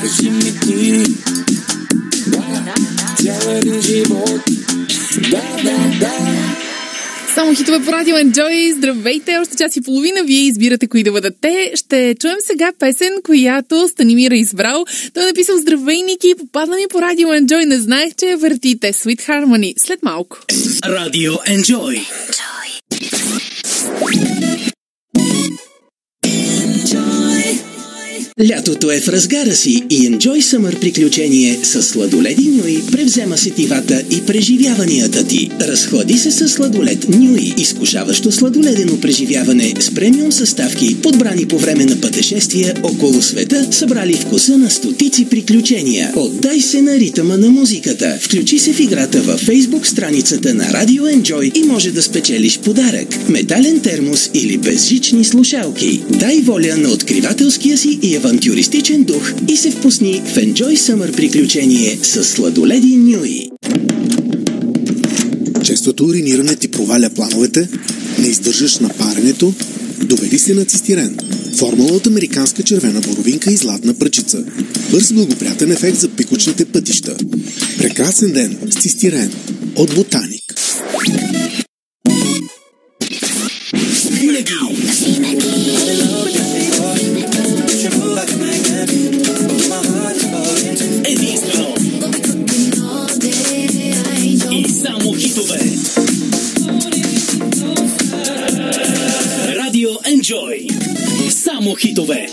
кажи ми ти. Да, цял един живот. Да. Само хитове по радио Enjoy. Здравейте, още час и половина. Вие избирате кои да бъдат те. Ще чуем сега песен, която Станимир е избрал. Той е написал: здравей, Ники, попадна ми по радио Enjoy. Не знаех, че въртите Sweet Harmony. След малко. Радио Enjoy. Лятото е в разгара си и Enjoy Summer приключение с сладоледи Нюи превзема сетивата и преживяванията ти. Разходи се с сладолед Нюи, изкушаващо сладоледено преживяване с премиум съставки, подбрани по време на пътешествия около света, събрали вкуса на стотици приключения. Отдай се на ритъма на музиката. Включи се в играта във Facebook страницата на Радио Enjoy и може да спечелиш подарък: метален термос или безжични слушалки. Дай воля на откривателския си и авантюристичен дух и се впусни в Enjoy Summer приключение с сладоледи Нюи. Честото уриниране ти проваля плановете, не издържаш на паренето, доведи се на цистирен. Формула от американска червена боровинка и златна пръчица. Бърз благоприятен ефект за пикочните пътища. Прекрасен ден с цистирен от Ботаник. Единствено и само хитове. Радио Enjoy. Само хитове.